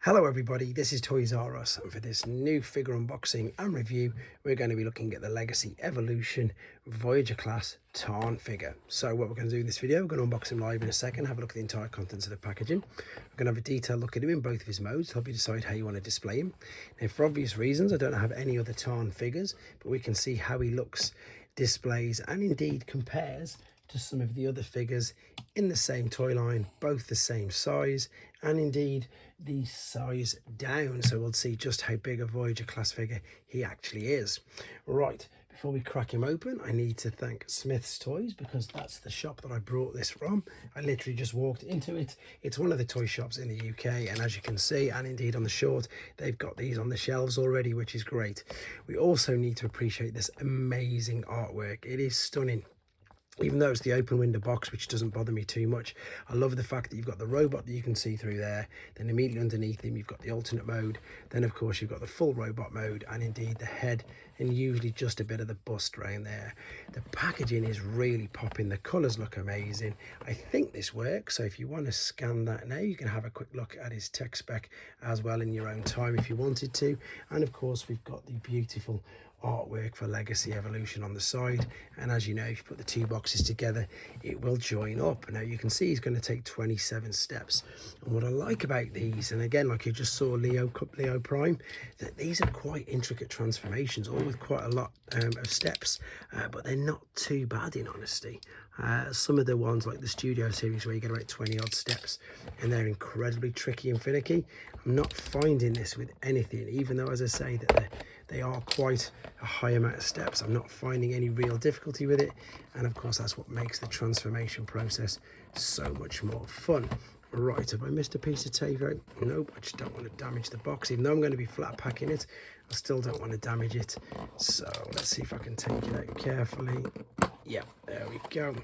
Hello everybody, this is Toys R Us, and for this new figure unboxing and review we're going to be looking at the Legacy Evolution Voyager class Tarn figure. So what we're going to do in this video, we're going to unbox him live in a second, have a look at the entire contents of the packaging. We're going to have a detailed look at him in both of his modes to help you decide how you want to display him. Now for obvious reasons I don't have any other Tarn figures, but we can see how he looks, displays and indeed compares to some of the other figures in the same toy line, both the same size and indeed the size down, so we'll see just how big a Voyager class figure he actually is. Right, before we crack him open I need to thank Smith's Toys, because that's the shop that I brought this from. I literally just walked into it. It's one of the toy shops in the UK, and as you can see, and indeed on the short, they've got these on the shelves already, which is great. We also need to appreciate this amazing artwork. It is stunning. Even though it's the open window box, which doesn't bother me too much, I love the fact that you've got the robot that you can see through there, then immediately underneath him you've got the alternate mode, then of course you've got the full robot mode and indeed the head and usually just a bit of the bust around there. The packaging is really popping, the colours look amazing. I think this works, so if you want to scan that now you can have a quick look at his tech spec as well in your own time if you wanted to. And of course we've got the beautiful artwork for Legacy Evolution on the side, and as you know, if you put the two boxes together it will join up. Now you can see he's going to take 27 steps, and what I like about these, and again like you just saw Leo Prime, that these are quite intricate transformations, all with quite a lot of steps, but they're not too bad in honesty. Some of the ones like the Studio series where you get about 20 odd steps and they're incredibly tricky and finicky, I'm not finding this with anything, even though as I say that they are quite a high amount of steps. I'm not finding any real difficulty with it, and of course that's what makes the transformation process so much more fun. Right, have I missed a piece of tape out? Nope, I just don't want to damage the box. Even though I'm going to be flat packing it, I still don't want to damage it. So let's see if I can take it out carefully. Yeah, there we go.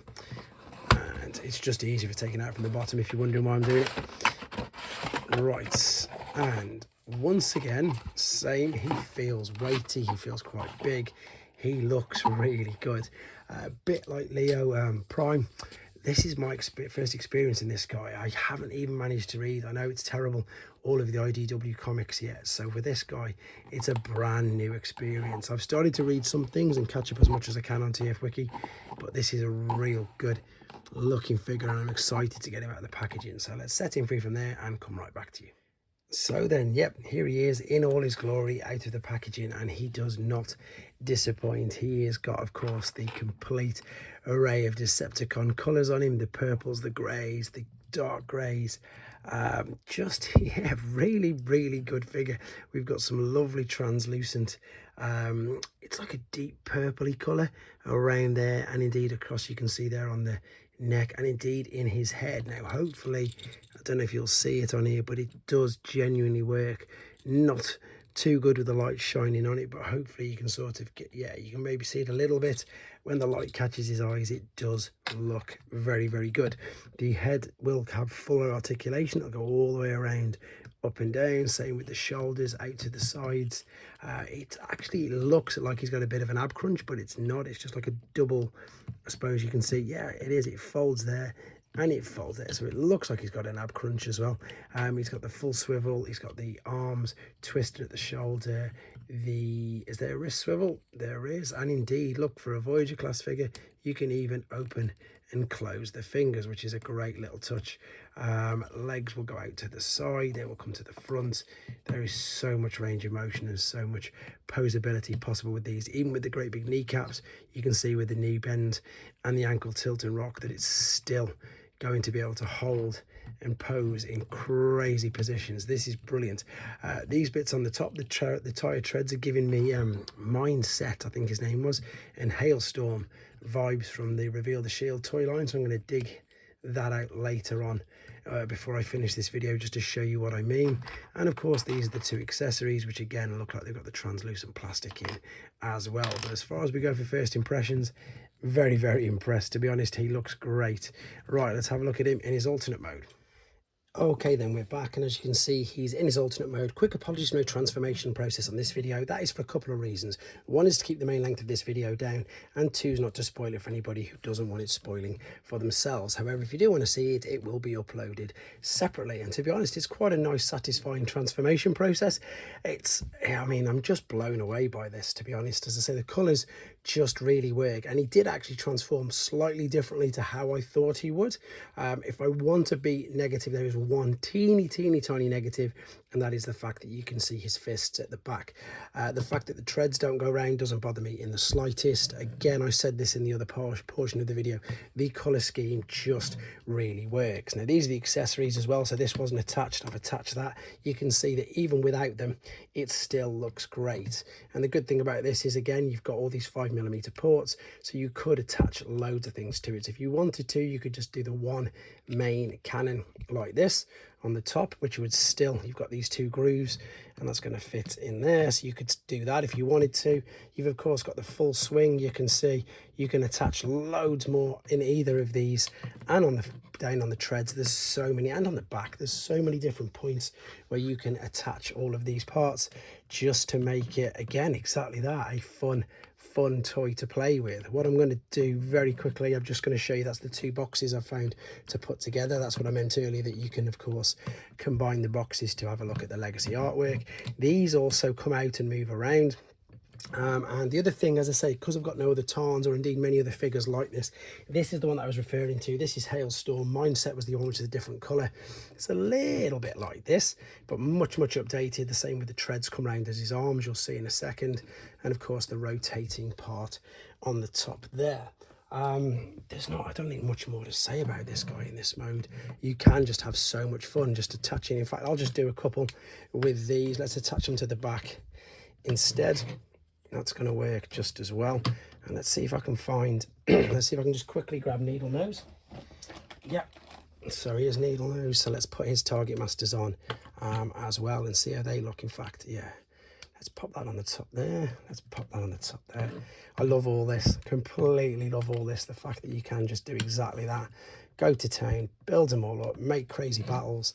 And it's just easier for taking it out from the bottom if you're wondering why I'm doing it. Right, and once again, same, he feels weighty, he feels quite big, he looks really good. A bit like Leo Prime. This is my first experience in this guy. I haven't even managed to read, I know it's terrible, all of the IDW comics yet. So for this guy, it's a brand new experience. I've started to read some things and catch up as much as I can on TF Wiki, but this is a real good looking figure and I'm excited to get him out of the packaging. So let's set him free from there and come right back to you. So then, yep, here he is in all his glory out of the packaging, and he does not disappoint. He has got, of course, the complete array of Decepticon colours on him, the purples, the greys, the dark greys. Yeah, really good figure. We've got some lovely translucent, it's like a deep purpley colour around there, and indeed across you can see there on the neck and indeed in his head. Now hopefully, I don't know if you'll see it on here, but it does genuinely work. Not too good with the light shining on it, but hopefully you can sort of get, yeah, you can maybe see it a little bit when the light catches his eyes. It does look very good. The head will have full articulation, it'll go all the way around, up and down, same with the shoulders out to the sides. It actually looks like he's got a bit of an ab crunch, but it's not, it's just like a double, I suppose you can see, yeah it is, it folds there and it folds there, so it looks like he's got an ab crunch as well. He's got the full swivel, he's got the arms twisted at the shoulder, is there a wrist swivel? There is, and indeed look, for a Voyager class figure you can even open and close the fingers, which is a great little touch. Legs will go out to the side, they will come to the front. There is so much range of motion and so much posability possible with these. Even with the great big kneecaps, you can see with the knee bend and the ankle tilt and rock that it's still going to be able to hold and pose in crazy positions. This is brilliant. These bits on the top, the tire treads, are giving me Mindset, I think his name was, and Hailstorm vibes from the Reveal the Shield toy line, so I'm going to dig that out later on before I finish this video, just to show you what I mean. And of course these are the two accessories, which again look like they've got the translucent plastic in as well. But as far as we go for first impressions, very impressed, to be honest. He looks great. Right, let's have a look at him in his alternate mode. Okay, then we're back, and as you can see, he's in his alternate mode. Quick apologies, no transformation process on this video. That is for a couple of reasons. One is to keep the main length of this video down, and two is not to spoil it for anybody who doesn't want it spoiling for themselves. However, if you do want to see it, it will be uploaded separately. And to be honest, it's quite a nice, satisfying transformation process. I mean, I'm just blown away by this, to be honest. As I say, the colours just really work, and he did actually transform slightly differently to how I thought he would. If I want to be negative, there is one teeny tiny negative, and that is the fact that you can see his fists at the back. The fact that the treads don't go round doesn't bother me in the slightest. Again, I said this in the other portion of the video, the colour scheme just really works. Now these are the accessories as well, so this wasn't attached. I've attached that. You can see that even without them, it still looks great. And the good thing about this is, again, you've got all these 5mm ports, so you could attach loads of things to it. If you wanted to, you could just do the one main cannon like this on the top, which would still, you've got these two grooves, and that's going to fit in there, so you could do that if you wanted to. You've of course got the full swing. You can see you can attach loads more in either of these, and on the down on the treads there's so many, and on the back there's so many different points where you can attach all of these parts, just to make it, again, exactly that, a fun toy to play with. What I'm going to do very quickly, I'm just going to show you, that's the two boxes I found to put together. That's what I meant earlier, that you can of course combine the boxes to have a look at the legacy artwork. These also come out and move around. And the other thing, as I say, because I've got no other Tarns or indeed many other figures like this, this is the one that I was referring to. This is Hailstorm. Mine set was the one which is a different colour. It's a little bit like this, but much updated. The same with the treads come round as his arms, you'll see in a second. And of course the rotating part on the top there. I don't think much more to say about this guy in this mode. You can just have so much fun just attaching. In fact, I'll just do a couple with these. Let's attach them to the back instead. That's going to work just as well. And let's see if I can find, let's see if I can just quickly grab Needle Nose. Yep, so here's Needle Nose. So let's put his Target Masters on as well and see how they look. In fact, yeah, let's pop that on the top there. Let's pop that on the top there. I love all this, completely love all this. The fact that you can just do exactly that. Go to town, build them all up, make crazy battles.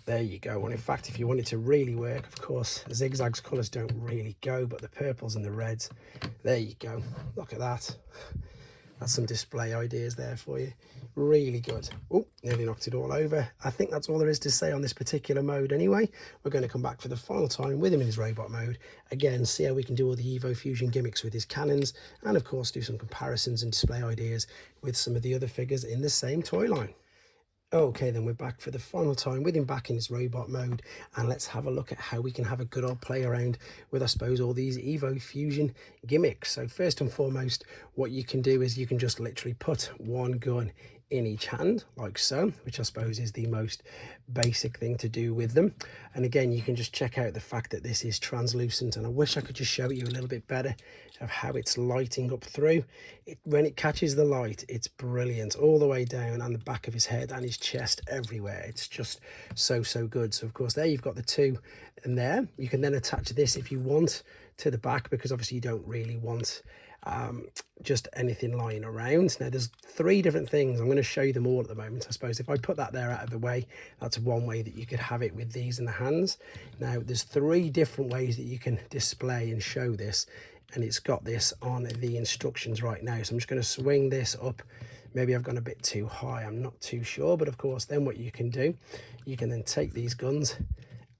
There you go. And in fact, if you want it to really work, of course, Zigzag's colours don't really go, but the purples and the reds, there you go. Look at that. That's some display ideas there for you. Really good. Oh, nearly knocked it all over. I think that's all there is to say on this particular mode anyway. We're going to come back for the final time with him in his robot mode. Again, see how we can do all the Evo Fusion gimmicks with his cannons, and of course do some comparisons and display ideas with some of the other figures in the same toy line. Okay, then we're back for the final time with him back in his robot mode, and let's have a look at how we can have a good old play around with, I suppose, all these Evo Fusion gimmicks. So first and foremost, what you can do is you can just literally put one gun in each hand like so, which I suppose is the most basic thing to do with them. And again, you can just check out the fact that this is translucent, and I wish I could just show you a little bit better of how it's lighting up through it. When it catches the light, it's brilliant, all the way down and the back of his head and his chest, everywhere. It's just so good. So of course there you've got the two in there. You can then attach this if you want to the back, because obviously you don't really want just anything lying around. Now there's three different things. I'm going to show you them all at the moment. I suppose if I put that there out of the way, that's one way that you could have it with these in the hands. Now there's three different ways that you can display and show this, and it's got this on the instructions right now. So I'm just going to swing this up. Maybe I've gone a bit too high, I'm not too sure, but of course then what you can do, you can then take these guns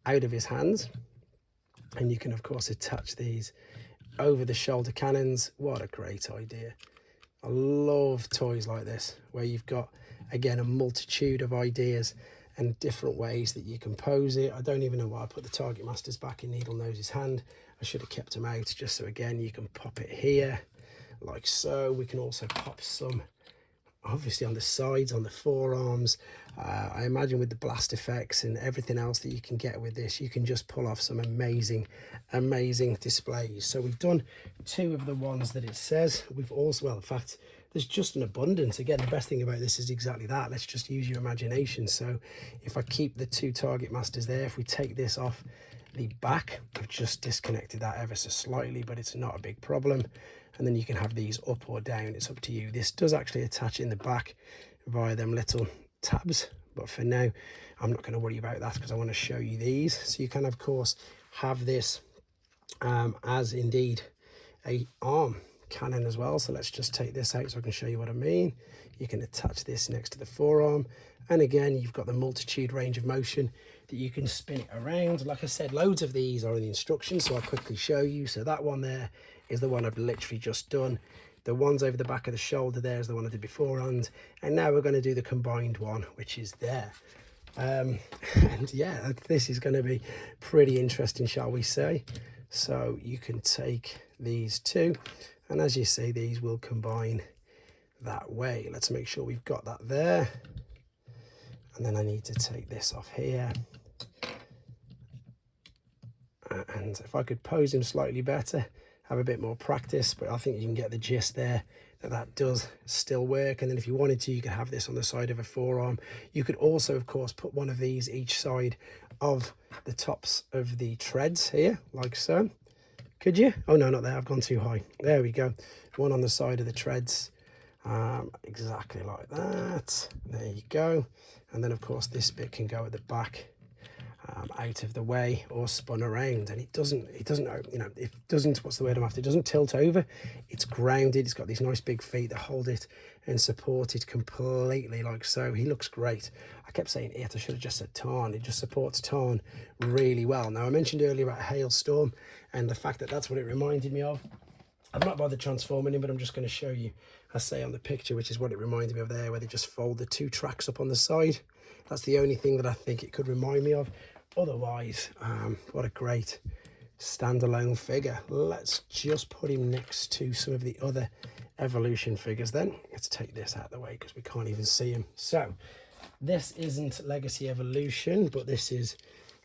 out of his hands, and you can of course attach these over the shoulder cannons. What a great idea. I love toys like this, where you've got, again, a multitude of ideas and different ways that you can pose it. I don't even know why I put the Target Masters back in Needle Nose's hand. I should have kept them out, just so again you can pop it here like so. We can also pop some obviously on the sides, on the forearms. I imagine with the blast effects and everything else that you can get with this, you can just pull off some amazing displays. So we've done two of the ones that it says. We've also, well, in fact, there's just an abundance. Again, the best thing about this is exactly that. Let's just use your imagination. So if I keep the two Target Masters there, if we take this off the back, I've just disconnected that ever so slightly, but it's not a big problem. And then you can have these up or down, it's up to you. This does actually attach in the back via them little tabs, But for now, I'm not going to worry about that because I want to show you these. So you can, of course, have this as indeed a arm cannon as well. So let's just take this out so I can show you what I mean. You can attach this next to the forearm, and again you've got the multitude range of motion that you can spin it around. Like I said, loads of these are in the instructions, so I'll quickly show you. So that one there is the one I've literally just done. The ones over the back of the shoulder there is the one I did beforehand, and now we're going to do the combined one, which is there. And yeah, this is going to be pretty interesting, shall we say. So you can take these two, and as you see, these will combine that way. Let's make sure we've got that there. And then I need to take this off here. And if I could pose him slightly better, have a bit more practice, but I think you can get the gist there, that does still work. And then if you wanted to, you could have this on the side of a forearm. You could also, of course, put one of these each side of the tops of the treads here, like so. Could you? Oh no, not there, I've gone too high. There we go. One on the side of the treads, exactly like that. There you go. And then of course this bit can go at the back, out of the way, or spun around, and it doesn't, you know, it doesn't, what's the word I'm after, it doesn't tilt over. It's grounded. It's got these nice big feet that hold it and support it completely, like so. He looks great. I kept saying it, I should have just said Tarn. It just supports Tarn really well. Now I mentioned earlier about Hailstorm and the fact that that's what it reminded me of. I've not bothered transforming him, but I'm just going to show you, I say on the picture, which is what it reminded me of there, where they just fold the two tracks up on the side. That's the only thing that I think it could remind me of. Otherwise, what a great standalone figure. Let's just put him next to some of the other Evolution figures then. Let's take this out of the way because we can't even see him. So this isn't Legacy Evolution, but this is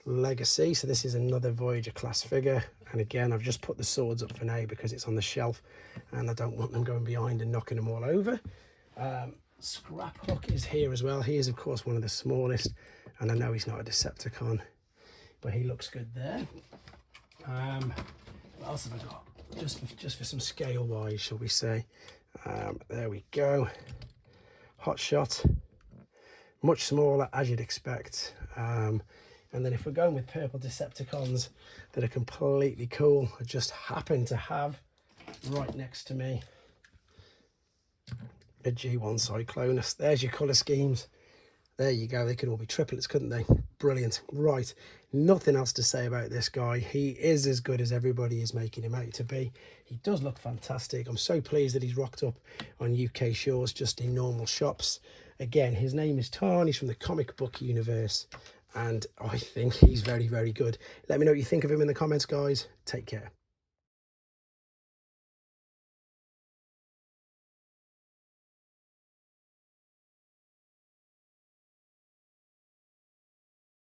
Legacy. So this is another Voyager class figure, and again I've just put the swords up for now because it's on the shelf and I don't want them going behind and knocking them all over. Scrap Hook is here as well. He is of course one of the smallest, and I know he's not a Decepticon, but he looks good there. What else have I got? Just for some scale wise, shall we say. There we go. Hot Shot, much smaller as you'd expect. And then if we're going with purple Decepticons that are completely cool, I just happen to have right next to me a G1 Cyclonus. There's your colour schemes. There you go. They could all be triplets, couldn't they? Brilliant. Right, nothing else to say about this guy. He is as good as everybody is making him out to be. He does look fantastic. I'm so pleased that he's rocked up on UK shores just in normal shops. Again, his name is Tarn. He's from the comic book universe, and I think he's very, very good. Let me know what you think of him in the comments, guys. Take care.